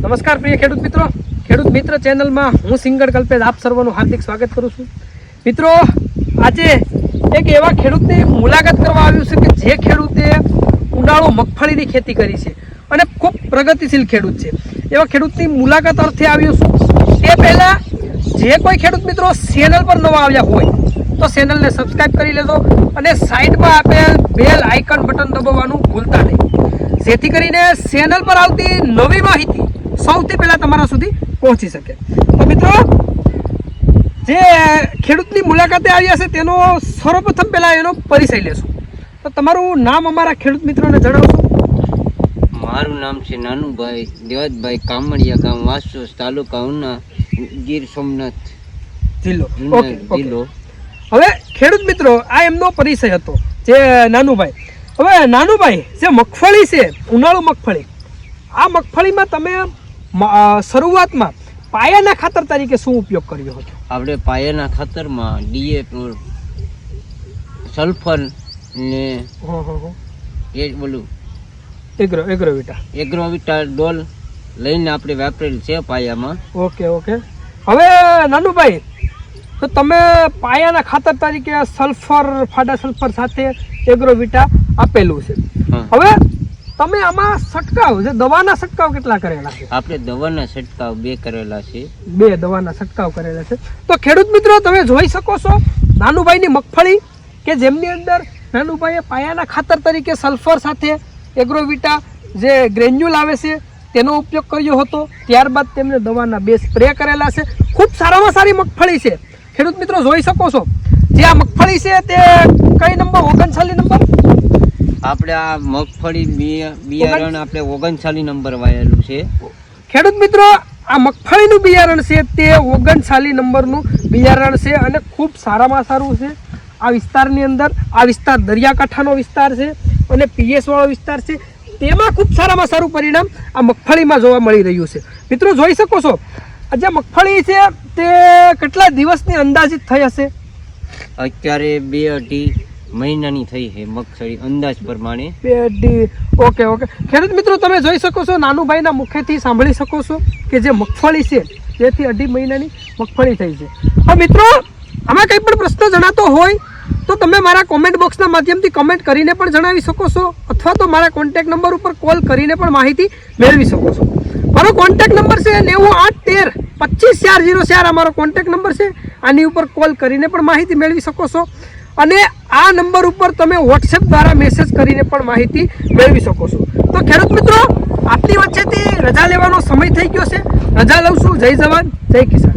નમસ્કાર પ્રિય ખેડૂત મિત્ર ચેનલમાં હું સિંગર કલ્પેશ આપ સર્વનું હાર્દિક સ્વાગત કરું છું। મિત્રો આજે એક એવા ખેડૂતની મુલાકાત કરવા આવ્યું છે કે જે ખેડૂતે ઉનાળુ મગફળીની ખેતી કરી છે અને ખૂબ પ્રગતિશીલ ખેડૂત છે। એવા ખેડૂતની મુલાકાત અર્થે આવ્યો છું। તે પહેલાં જે કોઈ ખેડૂત મિત્રો ચેનલ પર નવા આવ્યા હોય તો ચેનલને સબસ્ક્રાઈબ કરી લેજો અને સાઈડમાં આપેલ બેલ આઇકન બટન દબાવવાનું ભૂલતા નહીં, જેથી કરીને ચેનલ પર આવતી નવી માહિતી સૌથી પહેલા તમારા સુધી પહોંચી શકે। તો મિત્રો જે ખેડૂતની મુલાકાતે આવ્યા છે તેનો સર્વપ્રથમ પહેલા એનો પરિચય લેશું। તો તમારું નામ અમારા ખેડૂત મિત્રોને જણાવશો? મારું નામ છે નાનુભાઈ દેવતભાઈ કામડિયા, ગામ વાસોસ, તાલુકા ઉના, ગીર સોમનાથ જિલ્લો। જિલ્લો। હવે ખેડૂત મિત્રો આ એમનો પરિચય હતો જે નાનુભાઈ। હવે નાનુભાઈ જે મગફળી છે ઉનાળુ મગફળી, આ મગફળીમાં તમે શરૂઆતમાં પાયાના ખાતર તરીકે શું ઉપયોગ કર્યો હતો? આપણે પાયાના ખાતરમાં ડીએપી, સલ્ફર ને એ બોલું એગ્રોવિટા ડોલ લઈને આપણે વાપરેલ છે પાયામાં। ઓકે। હવે નાનુભાઈ તો તમે પાયાના ખાતર તરીકે સલ્ફર, ફાડા સલ્ફર સાથે એગ્રોવિટા આપેલું છે। હવે તમે આમાં છંટકાવ જે દવાના છંટકાવ કેટલા કરેલા છે? આપણે દવાના છંટકાવ 2 કરેલા છે। 2 દવાના છંટકાવ કરેલા છે। તો ખેડૂત મિત્રો તમે જોઈ શકો છો નાનુભાઈની મગફળી કે જેમની અંદર નાનુભાઈએ પાયાના ખાતર તરીકે સલ્ફર સાથે એગ્રોવિટા જે ગ્રેન્યુલ આવે છે તેનો ઉપયોગ કર્યો હતો। ત્યારબાદ તેમને દવાના 2 સ્પ્રે કરેલા છે। ખૂબ સારામાં સારી મગફળી છે ખેડૂત મિત્રો, જોઈ શકો છો। જે આ મગફળી છે તે કઈ નંબર? 39 નંબર। આપણે આ મગફળી બિયારણ આપણે 39 નંબર વાયેલું છે। ખેડૂત મિત્રો આ મગફળીનું બિયારણ છે તે 39 નંબરનું બિયારણ છે અને ખૂબ સારામાં સારું છે। આ વિસ્તારની અંદર, આ વિસ્તાર દરિયાકાંઠાનો વિસ્તાર છે અને પીએસ વાળો વિસ્તાર છે, તેમાં ખૂબ સારામાં સારું પરિણામ આ મગફળીમાં જોવા મળી રહ્યું છે। મિત્રો જોઈ શકો છો આ જે મગફળી છે તે કેટલા દિવસની અંદાજિત થઈ હશે? અત્યારે 2-2.5 મહિનાની થઈ છે મગફળી અંદાજ પ્રમાણે। 2-2 ઓકે। ખેડૂત મિત્રો તમે જોઈ શકો છો, નાનુભાઈના મુખેથી સાંભળી શકો છો કે જે મગફળી છે તેથી 2.5 મહિનાની મગફળી થઈ છે। હવે મિત્રો આમાં કંઈ પણ પ્રશ્ન જણાતો હોય તો તમે મારા કોમેન્ટ બોક્સના માધ્યમથી કમેન્ટ કરીને પણ જણાવી શકો છો, અથવા તો મારા કોન્ટેક્ટ નંબર ઉપર કોલ કરીને પણ માહિતી મેળવી શકો છો। મારો કોન્ટેક્ટ નંબર છે 9813254004 અમારો કોન્ટેક્ટ નંબર છે। આની ઉપર કોલ કરીને પણ માહિતી મેળવી શકો છો અને આ નંબર ઉપર તમે વોટ્સએપ દ્વારા મેસેજ કરીને પણ માહિતી મેળવી શકો છો। તો ખેડૂત મિત્રો આપની વચ્ચેથી રજા લેવાનો સમય થઈ ગયો છે। રજા લઉં છું। જય જવાન, જય કિસાન।